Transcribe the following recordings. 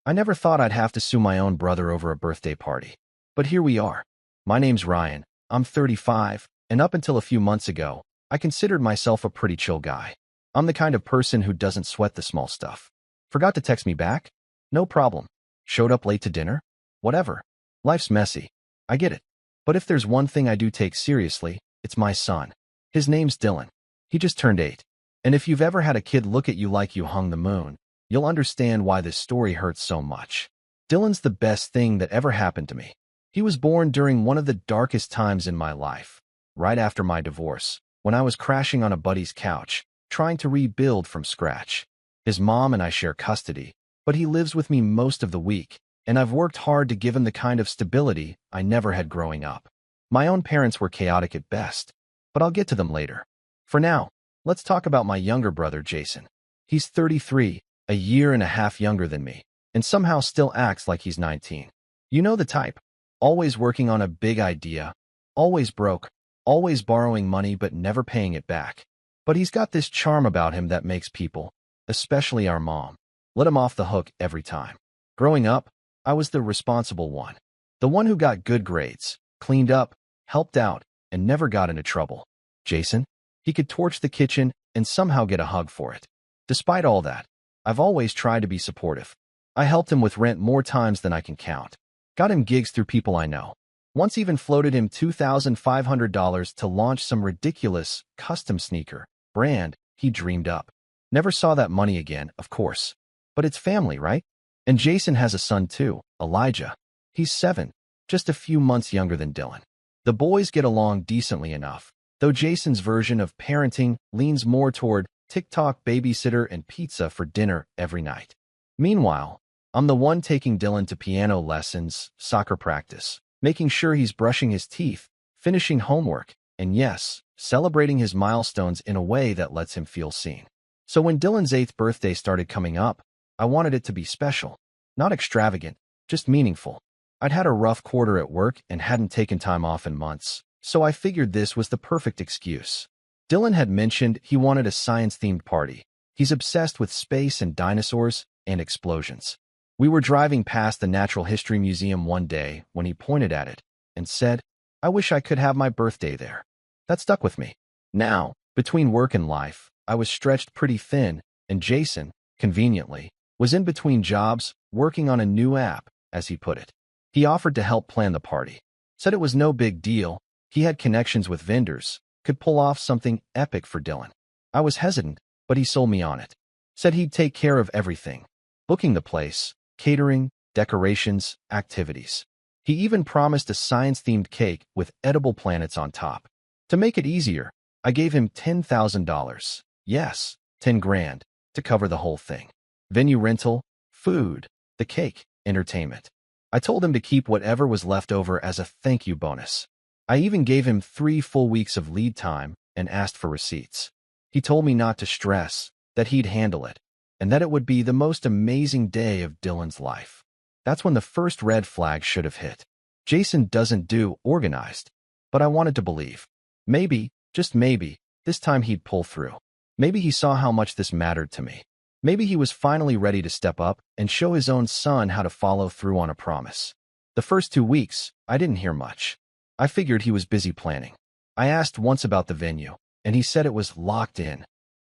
I never thought I'd have to sue my own brother over a birthday party. But here we are. My name's Ryan, I'm 35, and up until a few months ago, I considered myself a pretty chill guy. I'm the kind of person who doesn't sweat the small stuff. Forgot to text me back? No problem. Showed up late to dinner? Whatever. Life's messy. I get it. But if there's one thing I do take seriously, it's my son. His name's Dylan. He just turned 8. And if you've ever had a kid look at you like you hung the moon, you'll understand why this story hurts so much. Dylan's the best thing that ever happened to me. He was born during one of the darkest times in my life, right after my divorce, when I was crashing on a buddy's couch, trying to rebuild from scratch. His mom and I share custody, but he lives with me most of the week, and I've worked hard to give him the kind of stability I never had growing up. My own parents were chaotic at best, but I'll get to them later. For now, let's talk about my younger brother, Jason. He's 33, a year and a half younger than me, and somehow still acts like he's 19. You know the type. Always working on a big idea, always broke, always borrowing money but never paying it back. But he's got this charm about him that makes people, especially our mom, let him off the hook every time. Growing up, I was the responsible one. The one who got good grades, cleaned up, helped out, and never got into trouble. Jason? He could torch the kitchen and somehow get a hug for it. Despite all that, I've always tried to be supportive. I helped him with rent more times than I can count. Got him gigs through people I know. Once even floated him $2,500 to launch some ridiculous custom sneaker brand he dreamed up. Never saw that money again, of course. But it's family, right? And Jason has a son too, Elijah. He's 7, just a few months younger than Dylan. The boys get along decently enough, though Jason's version of parenting leans more toward TikTok babysitter and pizza for dinner every night. Meanwhile, I'm the one taking Dylan to piano lessons, soccer practice, making sure he's brushing his teeth, finishing homework, and yes, celebrating his milestones in a way that lets him feel seen. So when Dylan's 8th birthday started coming up, I wanted it to be special. Not extravagant, just meaningful. I'd had a rough quarter at work and hadn't taken time off in months, so I figured this was the perfect excuse. Dylan had mentioned he wanted a science-themed party. He's obsessed with space and dinosaurs and explosions. We were driving past the Natural History Museum one day when he pointed at it and said, "I wish I could have my birthday there." That stuck with me. Now, between work and life, I was stretched pretty thin, and Jason, conveniently, was in between jobs, working on a new app, as he put it. He offered to help plan the party. Said it was no big deal. He had connections with vendors, could pull off something epic for Dylan. I was hesitant, but he sold me on it. Said he'd take care of everything. Booking the place, catering, decorations, activities. He even promised a science-themed cake with edible planets on top. To make it easier, I gave him $10,000. Yes, 10 grand, to cover the whole thing. Venue rental, food, the cake, entertainment. I told him to keep whatever was left over as a thank you bonus. I even gave him 3 full weeks of lead time and asked for receipts. He told me not to stress, that he'd handle it, and that it would be the most amazing day of Dylan's life. That's when the first red flag should have hit. Jason doesn't do organized, but I wanted to believe. Maybe, just maybe, this time he'd pull through. Maybe he saw how much this mattered to me. Maybe he was finally ready to step up and show his own son how to follow through on a promise. The first 2 weeks, I didn't hear much. I figured he was busy planning. I asked once about the venue, and he said it was locked in.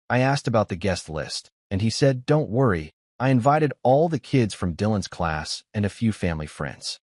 I asked about the guest list, and he said, "Don't worry, I invited all the kids from Dylan's class and a few family friends."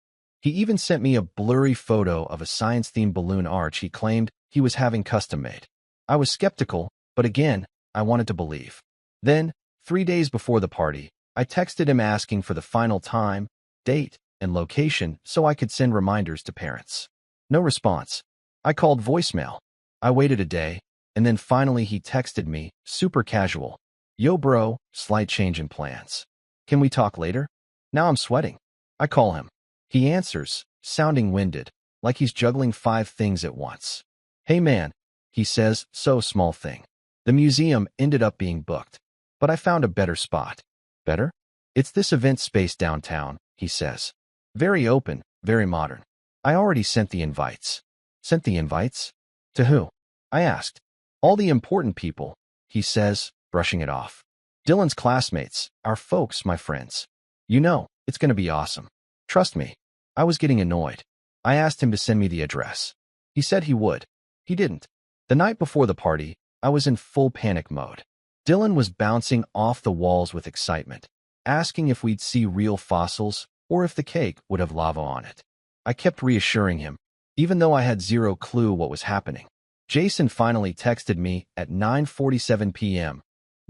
He even sent me a blurry photo of a science-themed balloon arch he claimed he was having custom-made. I was skeptical, but again, I wanted to believe. Then, 3 days before the party, I texted him asking for the final time, date, and location so I could send reminders to parents. No response. I called voicemail. I waited a day, and then finally he texted me, super casual. "Yo bro, slight change in plans. Can we talk later?" Now I'm sweating. I call him. He answers, sounding winded, like he's juggling 5 things at once. "Hey man," he says, "so small thing. The museum ended up being booked, but I found a better spot." Better? "It's this event space downtown," he says. Very open, very modern. I already sent the invites. Sent the invites? To who? I asked. "All the important people," he says, brushing it off. "Dylan's classmates, our folks, my friends. You know, It's gonna be awesome. Trust me. I was getting annoyed. I asked him to send me the address. He said he would. He didn't. The night before the party, I was in full panic mode. Dylan was bouncing off the walls with excitement, asking if we'd see real fossils or if the cake would have lava on it. I kept reassuring him, even though I had zero clue what was happening. Jason finally texted me at 9:47 p.m.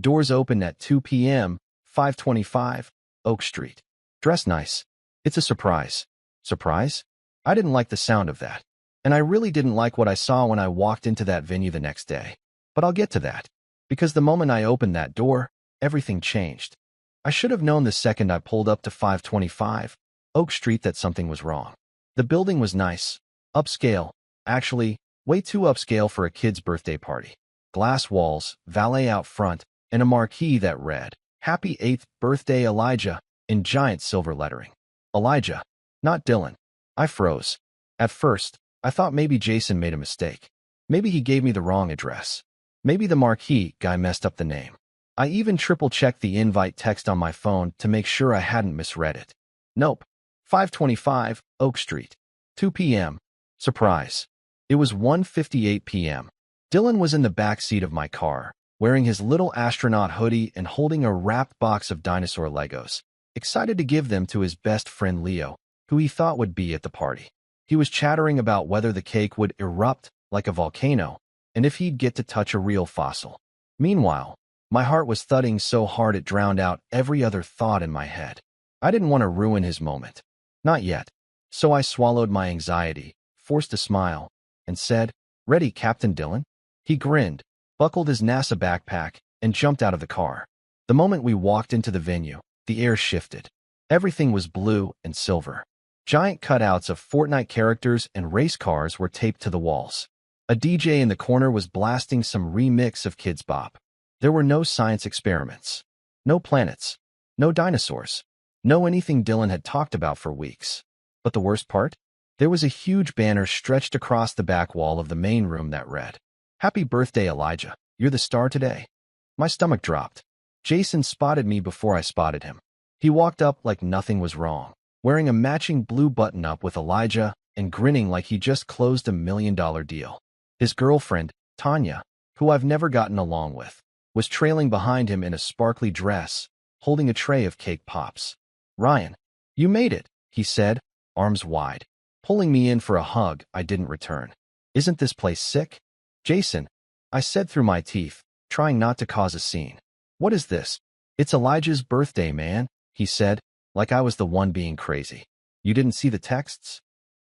Doors open at 2 p.m., 525 Oak Street. Dress nice. It's a surprise. Surprise? I didn't like the sound of that. And I really didn't like what I saw when I walked into that venue the next day. But I'll get to that. Because the moment I opened that door, everything changed. I should have known the second I pulled up to 525 Oak Street that something was wrong. The building was nice. Upscale. Actually, way too upscale for a kid's birthday party. Glass walls, valet out front, and a marquee that read, "Happy 8th Birthday Elijah," in giant silver lettering. Elijah, not Dylan. I froze. At first, I thought maybe Jason made a mistake. Maybe he gave me the wrong address. Maybe the marquee guy messed up the name. I even triple-checked the invite text on my phone to make sure I hadn't misread it. Nope. 525 Oak Street. 2 p.m. Surprise. It was 1:58 p.m. Dylan was in the back seat of my car, wearing his little astronaut hoodie and holding a wrapped box of dinosaur Legos, excited to give them to his best friend Leo, who he thought would be at the party. He was chattering about whether the cake would erupt like a volcano and if he'd get to touch a real fossil. Meanwhile, my heart was thudding so hard it drowned out every other thought in my head. I didn't want to ruin his moment. Not yet. So I swallowed my anxiety, forced a smile, and said, "Ready, Captain Dylan?" He grinned, buckled his NASA backpack, and jumped out of the car. The moment we walked into the venue, the air shifted. Everything was blue and silver. Giant cutouts of Fortnite characters and race cars were taped to the walls. A DJ in the corner was blasting some remix of Kids Bop. There were no science experiments. No planets. No dinosaurs. No anything Dylan had talked about for weeks. But the worst part? There was a huge banner stretched across the back wall of the main room that read, "Happy birthday, Elijah. You're the star today." My stomach dropped. Jason spotted me before I spotted him. He walked up like nothing was wrong, wearing a matching blue button-up with Elijah and grinning like he just closed a $1 million deal. His girlfriend, Tanya, who I've never gotten along with, was trailing behind him in a sparkly dress, holding a tray of cake pops. "Ryan, you made it," he said, arms wide, pulling me in for a hug I didn't return. "Isn't this place sick?" "Jason," I said through my teeth, trying not to cause a scene. "What is this?" "It's Elijah's birthday, man," he said, like I was the one being crazy. "You didn't see the texts?"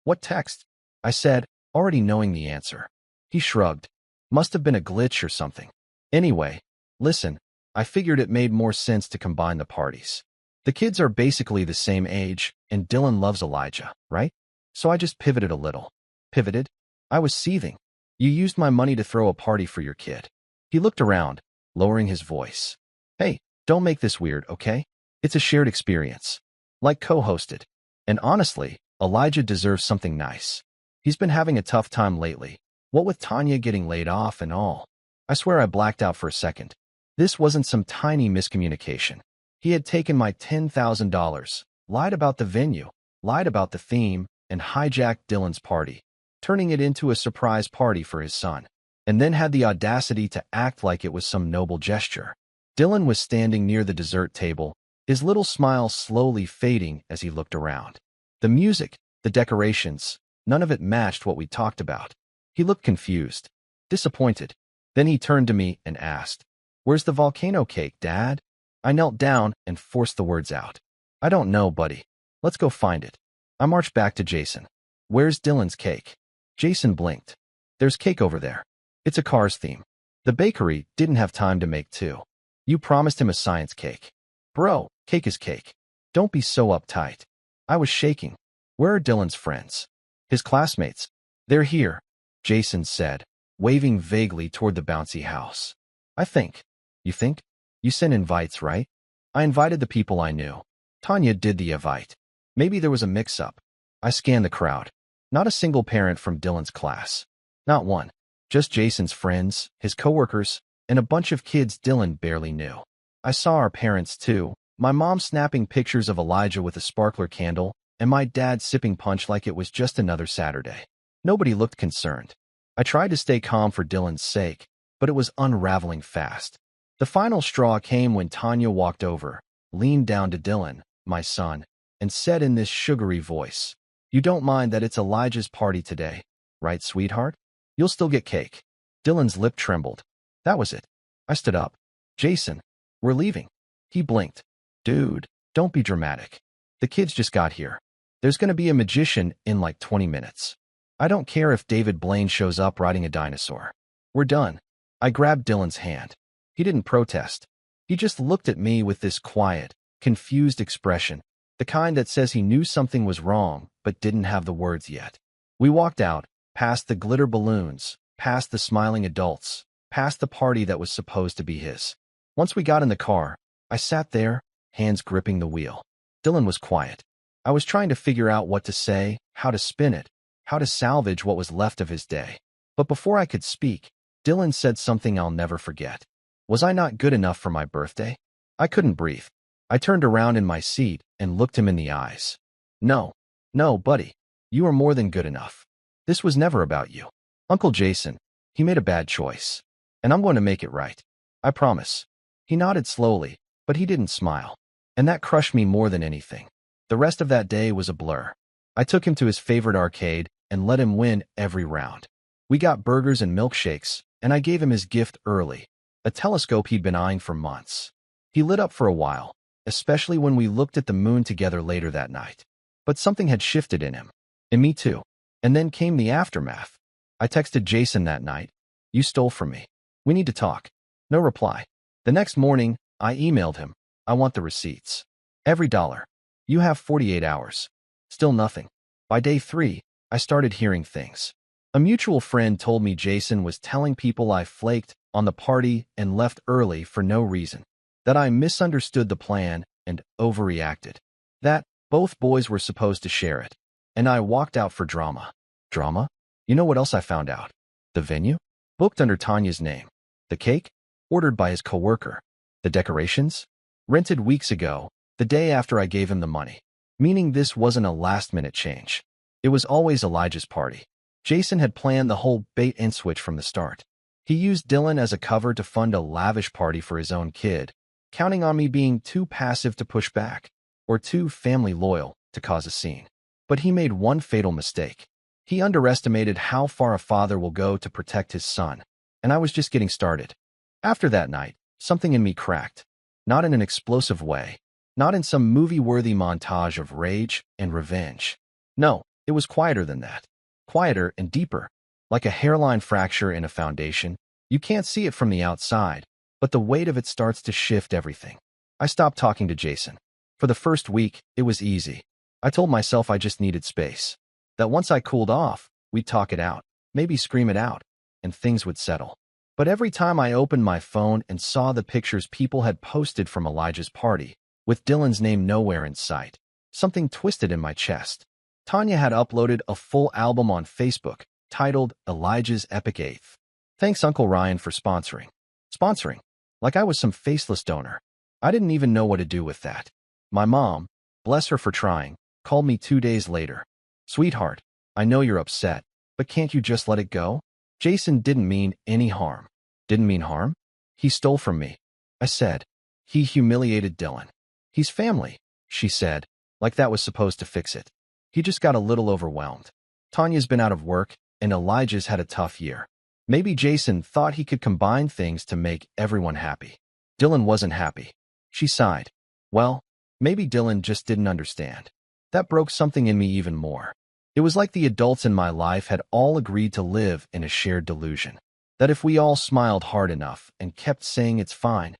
"What text?" I said, already knowing the answer. He shrugged. "Must have been a glitch or something. Anyway, listen, I figured it made more sense to combine the parties. The kids are basically the same age, and Dylan loves Elijah, right? So I just pivoted a little." "Pivoted?" I was seething. "You used my money to throw a party for your kid." He looked around, lowering his voice. "Hey, don't make this weird, okay? It's a shared experience. Like co-hosted. And honestly, Elijah deserves something nice. He's been having a tough time lately, what with Tanya getting laid off and all." I swear I blacked out for a second. This wasn't some tiny miscommunication. He had taken my $10,000, lied about the venue, lied about the theme, and hijacked Dylan's party, turning it into a surprise party for his son, and then had the audacity to act like it was some noble gesture. Dylan was standing near the dessert table, his little smile slowly fading as he looked around. The music, the decorations, none of it matched what we talked about. He looked confused, disappointed. Then he turned to me and asked, "Where's the volcano cake, Dad?" I knelt down and forced the words out. "I don't know, buddy. Let's go find it." I marched back to Jason. "Where's Dylan's cake?" Jason blinked. "There's cake over there. It's a Cars theme. The bakery didn't have time to make two. You promised him a science cake." "Bro, cake is cake. Don't be so uptight." I was shaking. "Where are Dylan's friends?" "His classmates. They're here," Jason said, waving vaguely toward the bouncy house. "I think." "You think? You sent invites, right?" "I invited the people I knew. Tanya did the invite. Maybe there was a mix-up." I scanned the crowd. Not a single parent from Dylan's class. Not one. Just Jason's friends, his coworkers, and a bunch of kids Dylan barely knew. I saw our parents too, My mom snapping pictures of Elijah with a sparkler candle, and my dad sipping punch like it was just another Saturday. Nobody looked concerned. I tried to stay calm for Dylan's sake, but it was unraveling fast. The final straw came when Tanya walked over, leaned down to Dylan, my son, and said in this sugary voice, "You don't mind that it's Elijah's party today, right, sweetheart? You'll still get cake." Dylan's lip trembled. That was it. I stood up. "Jason, we're leaving." He blinked. "Dude, don't be dramatic. The kids just got here. There's going to be a magician in like 20 minutes. I don't care if David Blaine shows up riding a dinosaur. We're done." I grabbed Dylan's hand. He didn't protest. He just looked at me with this quiet, confused expression, the kind that says he knew something was wrong but didn't have the words yet. We walked out, past the glitter balloons, past the smiling adults, past the party that was supposed to be his. Once we got in the car, I sat there, hands gripping the wheel. Dylan was quiet. I was trying to figure out what to say, how to spin it, how to salvage what was left of his day. But before I could speak, Dylan said something I'll never forget. Was I not good enough for my birthday? I couldn't breathe. I turned around in my seat and looked him in the eyes. No, buddy. You are more than good enough. This was never about you. Uncle Jason, he made a bad choice. And I'm going to make it right. I promise. He nodded slowly, but he didn't smile. And that crushed me more than anything. The rest of that day was a blur. I took him to his favorite arcade and let him win every round. We got burgers and milkshakes, and I gave him his gift early, a telescope he'd been eyeing for months. He lit up for a while, especially when we looked at the moon together later that night. But something had shifted in him. And me too. And then came the aftermath. I texted Jason that night. "You stole from me. We need to talk." No reply. The next morning, I emailed him. "I want the receipts. Every dollar. You have 48 hours. Still nothing. By day 3, I started hearing things. A mutual friend told me Jason was telling people I flaked on the party and left early for no reason, that I misunderstood the plan and overreacted, that both boys were supposed to share it, and I walked out for drama. Drama? You know what else I found out? The venue? Booked under Tanya's name. The cake? Ordered by his coworker. The decorations? Rented weeks ago, the day after I gave him the money. Meaning this wasn't a last-minute change. It was always Elijah's party. Jason had planned the whole bait-and-switch from the start. He used Dylan as a cover to fund a lavish party for his own kid, counting on me being too passive to push back, or too family-loyal to cause a scene. But he made one fatal mistake. He underestimated how far a father will go to protect his son, and I was just getting started. After that night, something in me cracked. Not in an explosive way. Not in some movie-worthy montage of rage and revenge. No, it was quieter than that. Quieter and deeper. Like a hairline fracture in a foundation. You can't see it from the outside, but the weight of it starts to shift everything. I stopped talking to Jason. For the first week, it was easy. I told myself I just needed space. That once I cooled off, we'd talk it out, maybe scream it out, and things would settle. But every time I opened my phone and saw the pictures people had posted from Elijah's party, with Dylan's name nowhere in sight, something twisted in my chest. Tanya had uploaded a full album on Facebook, titled Elijah's Epic Eighth. Thanks Uncle Ryan for sponsoring. Sponsoring? Like I was some faceless donor. I didn't even know what to do with that. My mom, bless her for trying, called me 2 days later. "Sweetheart, I know you're upset, but can't you just let it go? Jason didn't mean any harm." Didn't mean harm? He stole from me. I said. He humiliated Dylan. He's family, she said, like that was supposed to fix it. He just got a little overwhelmed. Tanya's been out of work, and Elijah's had a tough year. Maybe Jason thought he could combine things to make everyone happy. Dylan wasn't happy. She sighed. Well, maybe Dylan just didn't understand. That broke something in me even more. It was like the adults in my life had all agreed to live in a shared delusion. That if we all smiled hard enough and kept saying it's fine,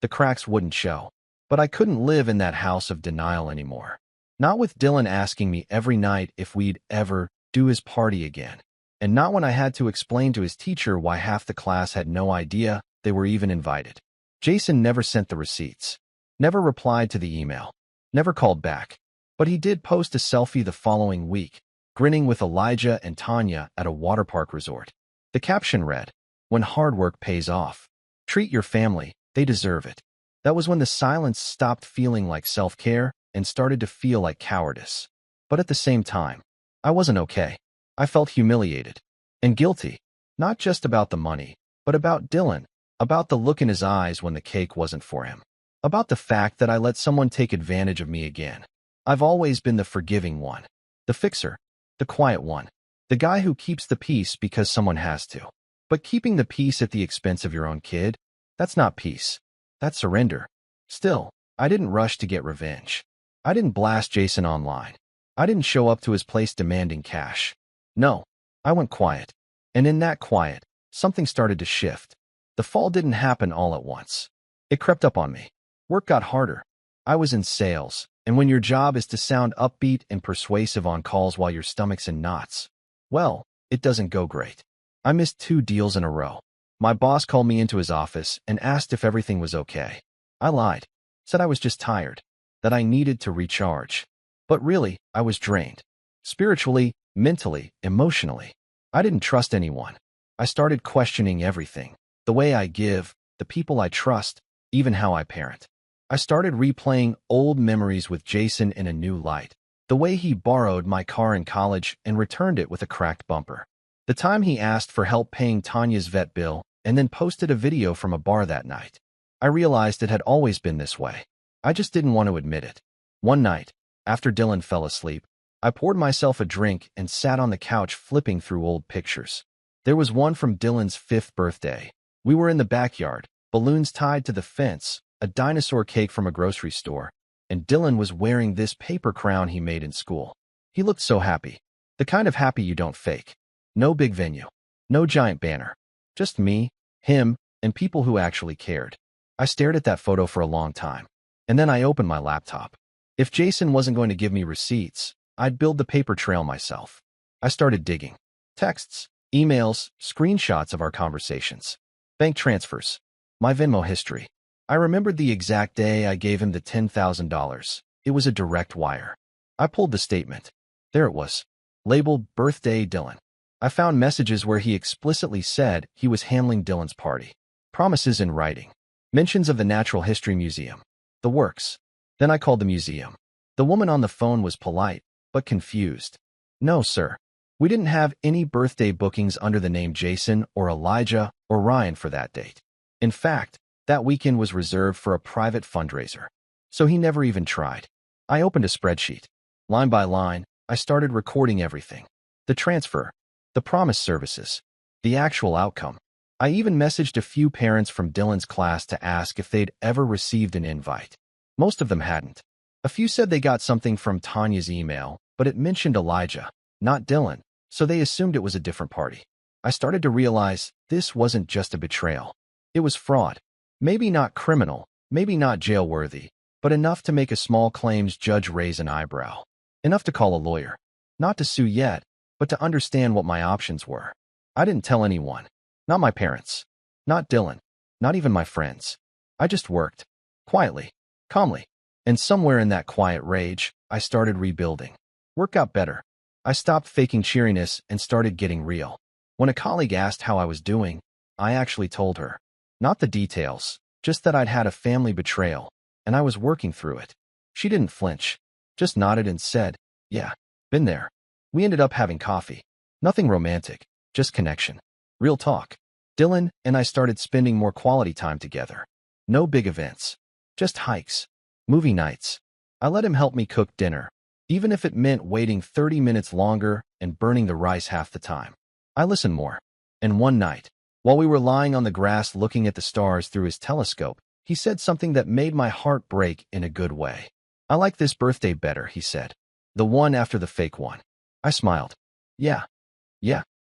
the cracks wouldn't show. But I couldn't live in that house of denial anymore. Not with Dylan asking me every night if we'd ever do his party again. And not when I had to explain to his teacher why half the class had no idea they were even invited. Jason never sent the receipts. Never replied to the email. Never called back. But he did post a selfie the following week, grinning with Elijah and Tanya at a water park resort. The caption read, "When hard work pays off. Treat your family, they deserve it." That was when the silence stopped feeling like self-care and started to feel like cowardice. But at the same time, I wasn't okay. I felt humiliated and guilty, not just about the money, but about Dylan, about the look in his eyes when the cake wasn't for him, about the fact that I let someone take advantage of me again. I've always been the forgiving one, the fixer, the quiet one, the guy who keeps the peace because someone has to. But keeping the peace at the expense of your own kid, that's not peace. That's surrender. Still, I didn't rush to get revenge. I didn't blast Jason online. I didn't show up to his place demanding cash. No, I went quiet. And in that quiet, something started to shift. The fall didn't happen all at once. It crept up on me. Work got harder. I was in sales, and when your job is to sound upbeat and persuasive on calls while your stomach's in knots, well, it doesn't go great. I missed 2 deals in a row. My boss called me into his office and asked if everything was okay. I lied, said I was just tired, that I needed to recharge. But really, I was drained. Spiritually, mentally, emotionally. I didn't trust anyone. I started questioning everything. The way I give, the people I trust, even how I parent. I started replaying old memories with Jason in a new light. The way he borrowed my car in college and returned it with a cracked bumper. The time he asked for help paying Tanya's vet bill and then posted a video from a bar that night. I realized it had always been this way. I just didn't want to admit it. One night, after Dylan fell asleep, I poured myself a drink and sat on the couch flipping through old pictures. There was one from Dylan's 5th birthday. We were in the backyard, balloons tied to the fence, a dinosaur cake from a grocery store, and Dylan was wearing this paper crown he made in school. He looked so happy. The kind of happy you don't fake. No big venue. No giant banner. Just me, him, and people who actually cared. I stared at that photo for a long time. And then I opened my laptop. If Jason wasn't going to give me receipts, I'd build the paper trail myself. I started digging. Texts, emails, screenshots of our conversations. Bank transfers. My Venmo history. I remembered the exact day I gave him the $10,000. It was a direct wire. I pulled the statement. There it was. Labeled Birthday Dylan. I found messages where he explicitly said he was handling Dylan's party. Promises in writing. Mentions of the Natural History Museum. The works. Then I called the museum. The woman on the phone was polite, but confused. No, sir. We didn't have any birthday bookings under the name Jason or Elijah or Ryan for that date. In fact, that weekend was reserved for a private fundraiser. So he never even tried. I opened a spreadsheet. Line by line, I started recording everything. The transfer, the promised services, the actual outcome. I even messaged a few parents from Dylan's class to ask if they'd ever received an invite. Most of them hadn't. A few said they got something from Tanya's email, but it mentioned Elijah, not Dylan, so they assumed it was a different party. I started to realize this wasn't just a betrayal. It was fraud. Maybe not criminal, maybe not jail-worthy, but enough to make a small claims judge raise an eyebrow. Enough to call a lawyer. Not to sue yet, but to understand what my options were. I didn't tell anyone. Not my parents. Not Dylan. Not even my friends. I just worked. Quietly. Calmly. And somewhere in that quiet rage, I started rebuilding. Work got better. I stopped faking cheeriness and started getting real. When a colleague asked how I was doing, I actually told her. Not the details, just that I'd had a family betrayal, and I was working through it. She didn't flinch, just nodded and said, yeah, been there. We ended up having coffee. Nothing romantic, just connection. Real talk. Dylan and I started spending more quality time together. No big events. Just hikes. Movie nights. I let him help me cook dinner, even if it meant waiting 30 minutes longer and burning the rice half the time. I listened more. And one night, while we were lying on the grass looking at the stars through his telescope, he said something that made my heart break in a good way. I like this birthday better, he said. The one after the fake one. I smiled. Yeah.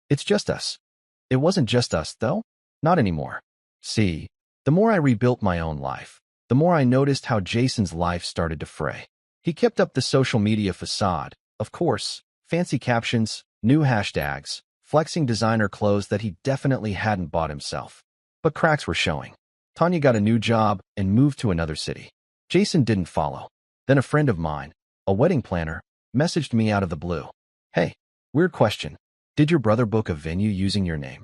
It's just us. It wasn't just us, though. Not anymore. See, the more I rebuilt my own life, the more I noticed how Jason's life started to fray. He kept up the social media facade, of course, fancy captions, new hashtags, flexing designer clothes that he definitely hadn't bought himself. But cracks were showing. Tanya got a new job and moved to another city. Jason didn't follow. Then a friend of mine, a wedding planner, messaged me out of the blue. Hey, weird question. Did your brother book a venue using your name?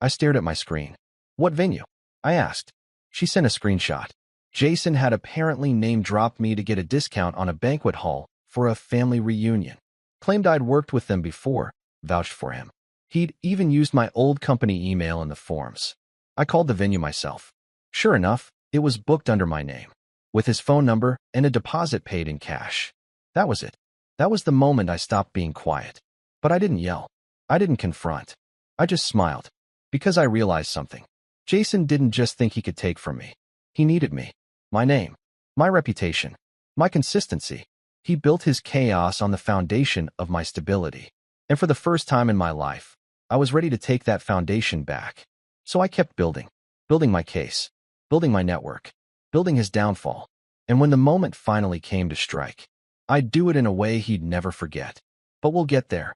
I stared at my screen. What venue? I asked. She sent a screenshot. Jason had apparently name-dropped me to get a discount on a banquet hall for a family reunion. Claimed I'd worked with them before, vouched for him. He'd even used my old company email in the forms. I called the venue myself. Sure enough, it was booked under my name, with his phone number and a deposit paid in cash. That was it. That was the moment I stopped being quiet. But I didn't yell. I didn't confront. I just smiled. Because I realized something. Jason didn't just think he could take from me. He needed me. My name. My reputation. My consistency. He built his chaos on the foundation of my stability. And for the first time in my life, I was ready to take that foundation back. So I kept building. Building my case. Building my network. Building his downfall. And when the moment finally came to strike, I'd do it in a way he'd never forget. But we'll get there.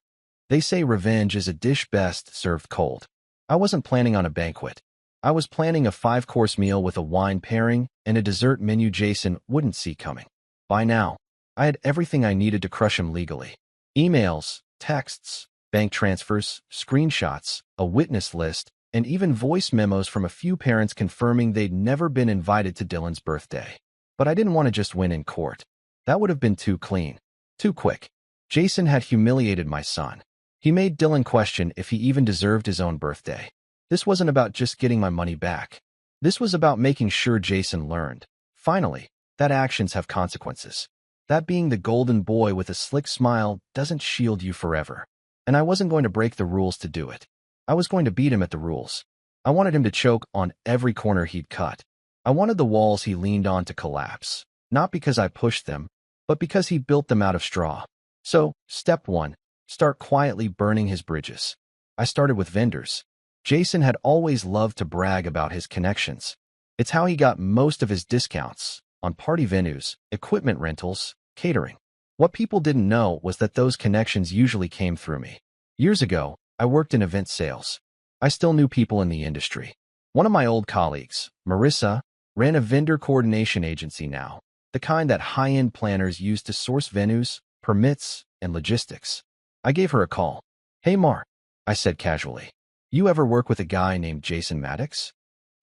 They say revenge is a dish best served cold. I wasn't planning on a banquet. I was planning a 5-course meal with a wine pairing and a dessert menu Jason wouldn't see coming. By now, I had everything I needed to crush him legally. Emails, texts, bank transfers, screenshots, a witness list, and even voice memos from a few parents confirming they'd never been invited to Dylan's birthday. But I didn't want to just win in court. That would have been too clean, too quick. Jason had humiliated my son. He made Dylan question if he even deserved his own birthday. This wasn't about just getting my money back. This was about making sure Jason learned, finally, that actions have consequences. That being the golden boy with a slick smile doesn't shield you forever. And I wasn't going to break the rules to do it. I was going to beat him at the rules. I wanted him to choke on every corner he'd cut. I wanted the walls he leaned on to collapse, not because I pushed them, but because he built them out of straw. So, step 1, start quietly burning his bridges. I started with vendors. Jason had always loved to brag about his connections. It's how he got most of his discounts on party venues, equipment rentals, catering. What people didn't know was that those connections usually came through me. Years ago, I worked in event sales. I still knew people in the industry. One of my old colleagues, Marissa, ran a vendor coordination agency now, the kind that high-end planners use to source venues, permits, and logistics. I gave her a call. "Hey Mar," I said casually. "You ever work with a guy named Jason Maddox?"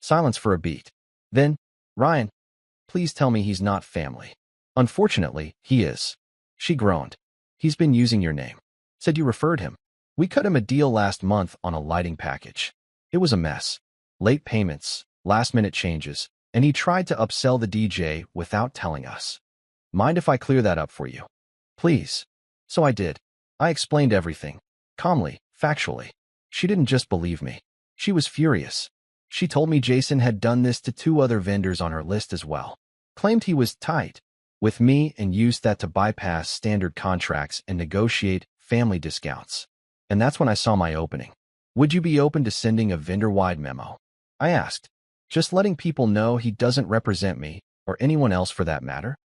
Silence for a beat. Then, "Ryan, please tell me he's not family." "Unfortunately, he is." She groaned. "He's been using your name. Said you referred him. We cut him a deal last month on a lighting package. It was a mess. Late payments, last-minute changes, and he tried to upsell the DJ without telling us. Mind if I clear that up for you?" "Please." So I did. I explained everything, calmly, factually. She didn't just believe me. She was furious. She told me Jason had done this to 2 other vendors on her list as well. Claimed he was tight with me and used that to bypass standard contracts and negotiate family discounts. And that's when I saw my opening. "Would you be open to sending a vendor-wide memo?" I asked. "Just letting people know he doesn't represent me, or anyone else for that matter?"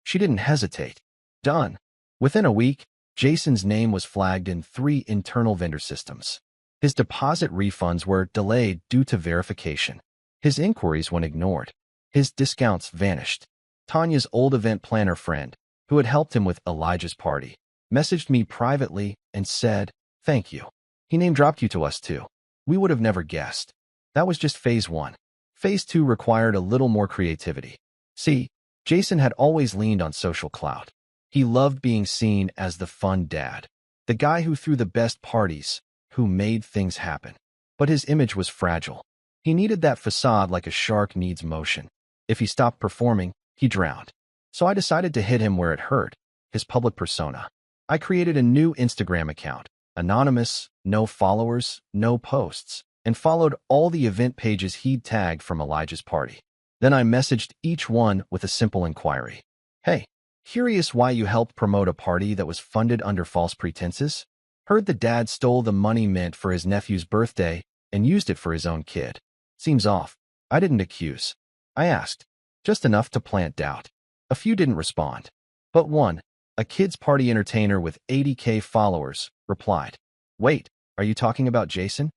She didn't hesitate. Done. Within a week, Jason's name was flagged in 3 internal vendor systems. His deposit refunds were delayed due to verification. His inquiries went ignored. His discounts vanished. Tanya's old event planner friend, who had helped him with Elijah's party, messaged me privately and said, "Thank you. He name-dropped you to us too. We would have never guessed." That was just phase 1. Phase 2 required a little more creativity. See, Jason had always leaned on social clout. He loved being seen as the fun dad, the guy who threw the best parties, who made things happen. But his image was fragile. He needed that facade like a shark needs motion. If he stopped performing, he drowned. So I decided to hit him where it hurt, his public persona. I created a new Instagram account, anonymous, no followers, no posts, and followed all the event pages he'd tagged from Elijah's party. Then I messaged each one with a simple inquiry. "Hey, curious why you helped promote a party that was funded under false pretenses? Heard the dad stole the money meant for his nephew's birthday and used it for his own kid. Seems off." I didn't accuse. I asked, just enough to plant doubt. A few didn't respond. But one, a kids' party entertainer with 80K followers, replied, "Wait, are you talking about Jason?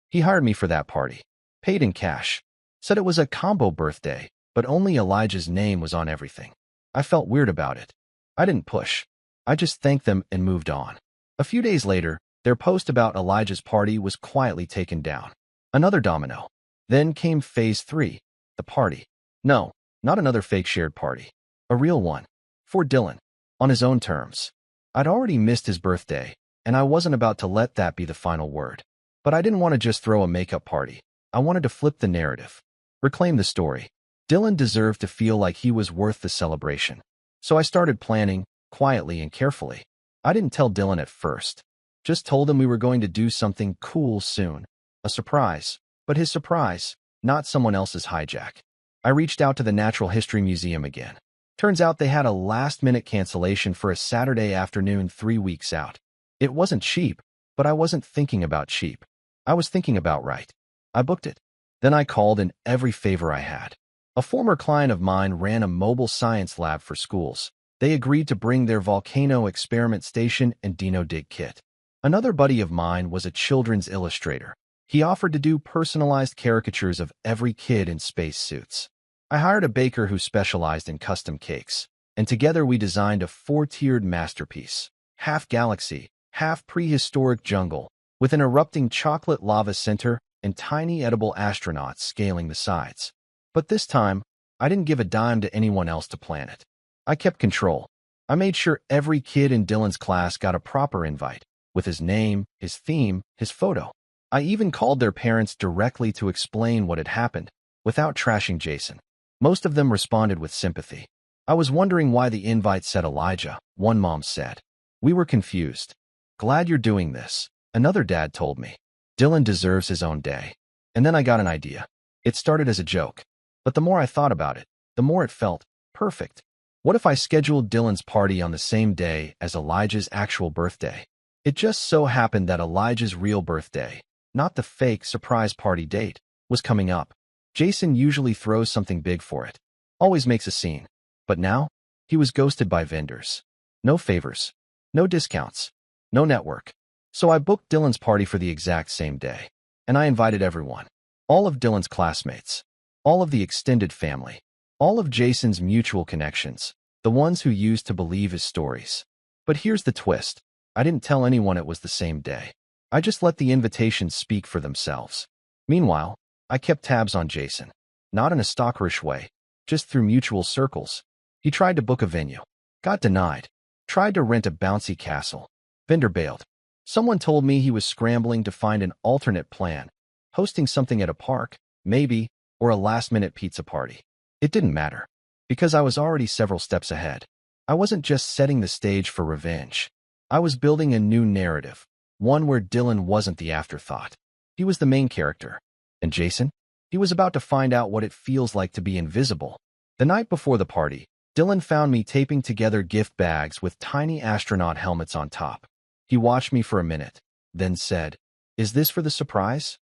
He hired me for that party. Paid in cash. Said it was a combo birthday, but only Elijah's name was on everything." I felt weird about it. I didn't push. I just thanked them and moved on. A few days later, their post about Elijah's party was quietly taken down. Another domino. Then came phase 3, the party. No, Not another fake shared party. A real one. For Dylan. On his own terms. I'd already missed his birthday, and I wasn't about to let that be the final word. But I didn't want to just throw a makeup party. I wanted to flip the narrative. Reclaim the story. Dylan deserved to feel like he was worth the celebration. So I started planning, quietly and carefully. I didn't tell Dylan at first. Just told him we were going to do something cool soon. A surprise. But his surprise, not someone else's hijack. I reached out to the Natural History Museum again. Turns out they had a last-minute cancellation for a Saturday afternoon 3 weeks out. It wasn't cheap, but I wasn't thinking about cheap. I was thinking about right. I booked it. Then I called in every favor I had. A former client of mine ran a mobile science lab for schools. They agreed to bring their volcano experiment station and dino dig kit. Another buddy of mine was a children's illustrator. He offered to do personalized caricatures of every kid in space suits. I hired a baker who specialized in custom cakes, and together we designed a 4-tiered masterpiece. Half galaxy, half prehistoric jungle, with an erupting chocolate lava center and tiny edible astronauts scaling the sides. But this time, I didn't give a dime to anyone else to plan it. I kept control. I made sure every kid in Dylan's class got a proper invite, with his name, his theme, his photo. I even called their parents directly to explain what had happened, without trashing Jason. Most of them responded with sympathy. I was wondering why the invite said Elijah, one mom said. We were confused. Glad you're doing this, another dad told me. Dylan deserves his own day. And then I got an idea. It started as a joke. But the more I thought about it, the more it felt perfect. What if I scheduled Dylan's party on the same day as Elijah's actual birthday? It just so happened that Elijah's real birthday, not the fake surprise party date, was coming up. Jason usually throws something big for it. Always makes a scene. But now, he was ghosted by vendors. No favors. No discounts. No network. So I booked Dylan's party for the exact same day. And I invited everyone. All of Dylan's classmates. All of the extended family. All of Jason's mutual connections. The ones who used to believe his stories. But here's the twist. I didn't tell anyone it was the same day. I just let the invitations speak for themselves. Meanwhile, I kept tabs on Jason. Not in a stalkerish way. Just through mutual circles. He tried to book a venue. Got denied. Tried to rent a bouncy castle. Vendor bailed. Someone told me he was scrambling to find an alternate plan. Hosting something at a park, maybe, or a last-minute pizza party. It didn't matter. Because I was already several steps ahead. I wasn't just setting the stage for revenge. I was building a new narrative. One where Dylan wasn't the afterthought. He was the main character. And Jason? He was about to find out what it feels like to be invisible. The night before the party, Dylan found me taping together gift bags with tiny astronaut helmets on top. He watched me for a minute, then said, "Is this for the surprise?"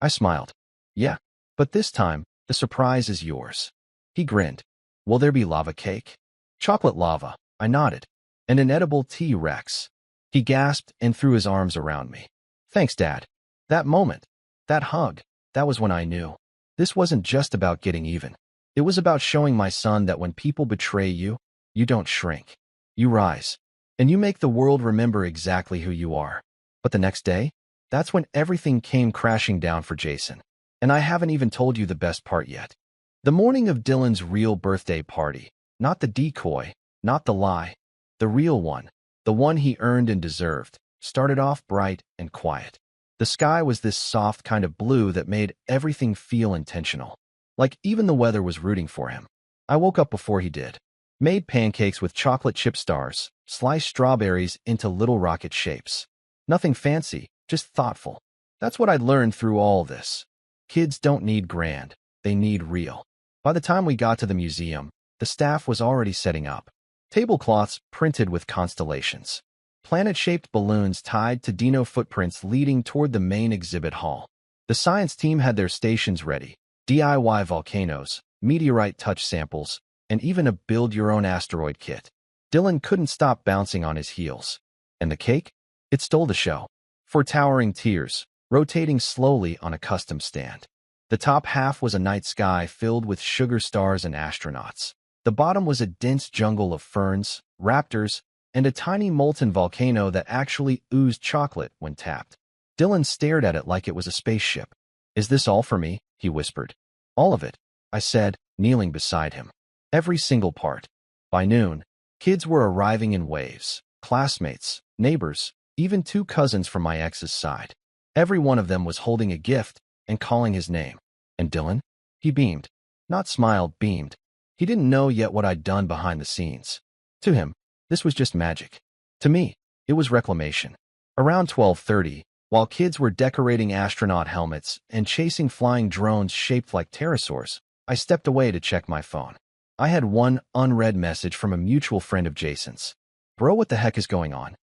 I smiled. "Yeah, but this time, the surprise is yours." He grinned. "Will there be lava cake?" "Chocolate lava," I nodded. "And an edible T-Rex." He gasped and threw his arms around me. "Thanks, Dad." That moment, that hug, that was when I knew. This wasn't just about getting even. It was about showing my son that when people betray you, you don't shrink. You rise. And you make the world remember exactly who you are. But the next day, that's when everything came crashing down for Jason. And I haven't even told you the best part yet. The morning of Dylan's real birthday party, not the decoy, not the lie, the real one, the one he earned and deserved, started off bright and quiet. The sky was this soft kind of blue that made everything feel intentional. Like even the weather was rooting for him. I woke up before he did. Made pancakes with chocolate chip stars, sliced strawberries into little rocket shapes. Nothing fancy, just thoughtful. That's what I'd learned through all this. Kids don't need grand, they need real. By the time we got to the museum, the staff was already setting up. Tablecloths printed with constellations. Planet-shaped balloons tied to dino footprints leading toward the main exhibit hall. The science team had their stations ready. DIY volcanoes, meteorite touch samples, and even a build-your-own-asteroid kit. Dylan couldn't stop bouncing on his heels. And the cake? It stole the show. 4 towering tiers, rotating slowly on a custom stand. The top half was a night sky filled with sugar stars and astronauts. The bottom was a dense jungle of ferns, raptors, and a tiny molten volcano that actually oozed chocolate when tapped. Dylan stared at it like it was a spaceship. "Is this all for me?" he whispered. "All of it," I said, kneeling beside him. Every single part. By noon, kids were arriving in waves. Classmates, neighbors, even 2 cousins from my ex's side. Every one of them was holding a gift and calling his name. And Dylan? He beamed. Not smiled, beamed. He didn't know yet what I'd done behind the scenes. To him, this was just magic. To me, it was reclamation. Around 12:30, while kids were decorating astronaut helmets and chasing flying drones shaped like pterosaurs, I stepped away to check my phone. I had one unread message from a mutual friend of Jason's. Bro, what the heck is going on?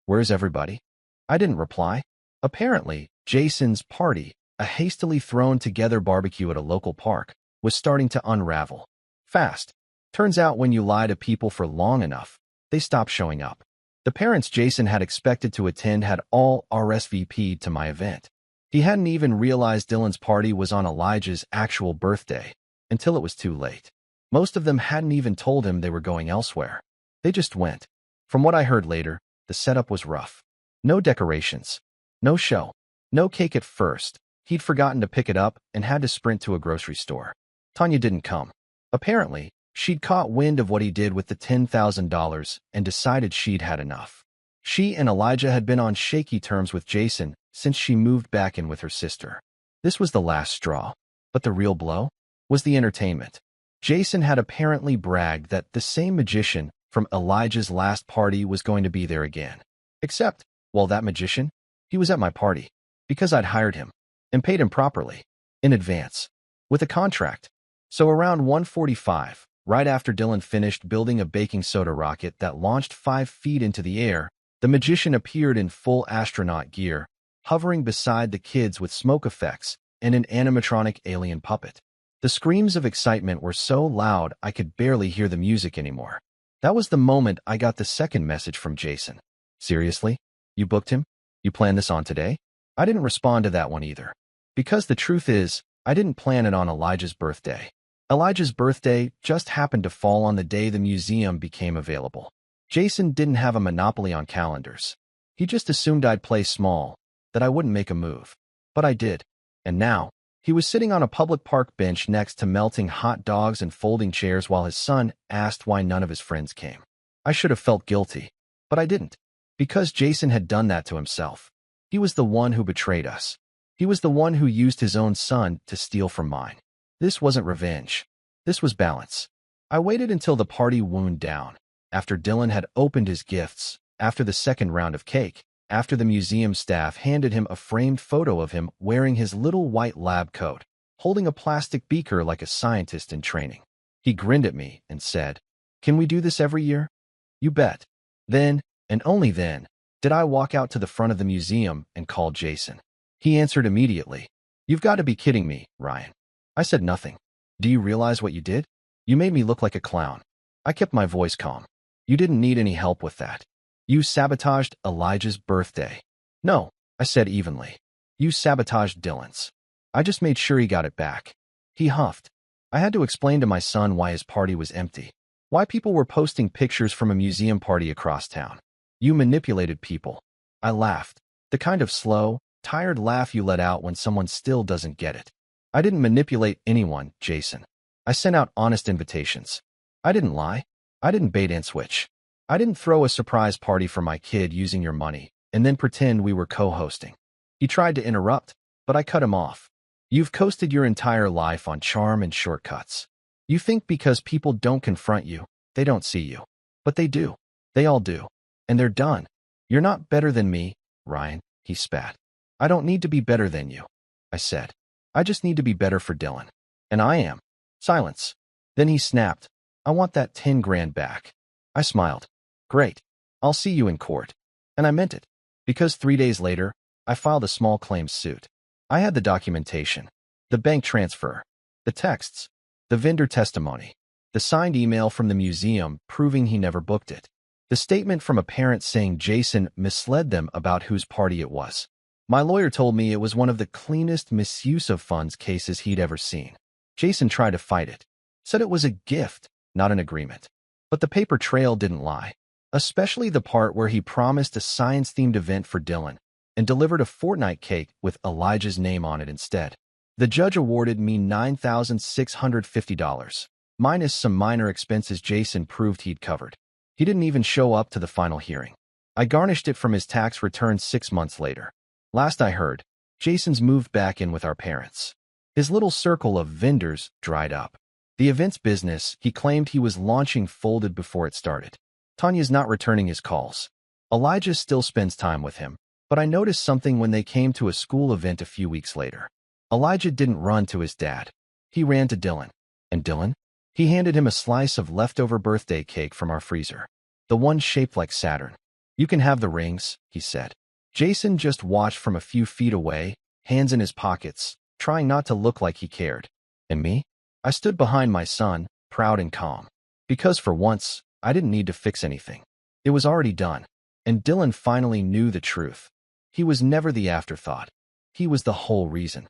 Where's everybody? I didn't reply. Apparently, Jason's party, a hastily thrown together barbecue at a local park, was starting to unravel. Fast. Turns out when you lie to people for long enough, they stop showing up. The parents Jason had expected to attend had all RSVP'd to my event. He hadn't even realized Dylan's party was on Elijah's actual birthday until it was too late. Most of them hadn't even told him they were going elsewhere. They just went. From what I heard later, the setup was rough. No decorations. No show. No cake at first. He'd forgotten to pick it up and had to sprint to a grocery store. Tanya didn't come. Apparently, she'd caught wind of what he did with the $10,000 and decided she'd had enough. She and Elijah had been on shaky terms with Jason since she moved back in with her sister. This was the last straw. But the real blow was the entertainment. Jason had apparently bragged that the same magician from Elijah's last party was going to be there again. Except, well, that magician, he was at my party because I'd hired him and paid him properly, in advance, with a contract. So around 1:45, right after Dylan finished building a baking soda rocket that launched 5 feet into the air, the magician appeared in full astronaut gear, hovering beside the kids with smoke effects and an animatronic alien puppet. The screams of excitement were so loud I could barely hear the music anymore. That was the moment I got the second message from Jason. Seriously? You booked him? You planned this on today? I didn't respond to that one either. Because the truth is, I didn't plan it on Elijah's birthday. Elijah's birthday just happened to fall on the day the museum became available. Jason didn't have a monopoly on calendars. He just assumed I'd play small, that I wouldn't make a move. But I did. And now, he was sitting on a public park bench next to melting hot dogs and folding chairs while his son asked why none of his friends came. I should have felt guilty, but I didn't. Because Jason had done that to himself. He was the one who betrayed us. He was the one who used his own son to steal from mine. This wasn't revenge. This was balance. I waited until the party wound down, after Dylan had opened his gifts, after the second round of cake, after the museum staff handed him a framed photo of him wearing his little white lab coat, holding a plastic beaker like a scientist in training. He grinned at me and said, "Can we do this every year?" You bet. Then, and only then, did I walk out to the front of the museum and call Jason. He answered immediately. "You've got to be kidding me, Ryan." I said nothing. "Do you realize what you did? You made me look like a clown." I kept my voice calm. "You didn't need any help with that. You sabotaged Elijah's birthday." "No," I said evenly. "You sabotaged Dylan's. I just made sure he got it back." He huffed. I had to explain to my son why his party was empty. Why people were posting pictures from a museum party across town. "You manipulated people." I laughed. The kind of slow, tired laugh you let out when someone still doesn't get it. "I didn't manipulate anyone, Jason. I sent out honest invitations. I didn't lie. I didn't bait and switch. I didn't throw a surprise party for my kid using your money and then pretend we were co-hosting." He tried to interrupt, but I cut him off. "You've coasted your entire life on charm and shortcuts. You think because people don't confront you, they don't see you. But they do. They all do. And they're done. You're not better than me, Ryan," he spat. "I don't need to be better than you," I said. "I just need to be better for Dylan. And I am." Silence. Then he snapped, "I want that 10 grand back." I smiled. "Great. I'll see you in court." And I meant it. Because 3 days later, I filed a small claims suit. I had the documentation, the bank transfer, the texts, the vendor testimony, the signed email from the museum proving he never booked it, the statement from a parent saying Jason misled them about whose party it was. My lawyer told me it was one of the cleanest misuse of funds cases he'd ever seen. Jason tried to fight it, said it was a gift, not an agreement. But the paper trail didn't lie, especially the part where he promised a science-themed event for Dylan and delivered a Fortnite cake with Elijah's name on it instead. The judge awarded me $9,650. minus some minor expenses Jason proved he'd covered. He didn't even show up to the final hearing. I garnished it from his tax return 6 months later. Last I heard, Jason's moved back in with our parents. His little circle of vendors dried up. The events business he claimed he was launching folded before it started. Tanya's not returning his calls. Elijah still spends time with him, but I noticed something when they came to a school event a few weeks later. Elijah didn't run to his dad. He ran to Dylan. And Dylan? He handed him a slice of leftover birthday cake from our freezer. The one shaped like Saturn. "You can have the rings," he said. Jason just watched from a few feet away, hands in his pockets, trying not to look like he cared. And me? I stood behind my son, proud and calm. Because for once, I didn't need to fix anything. It was already done. And Dylan finally knew the truth. He was never the afterthought. He was the whole reason.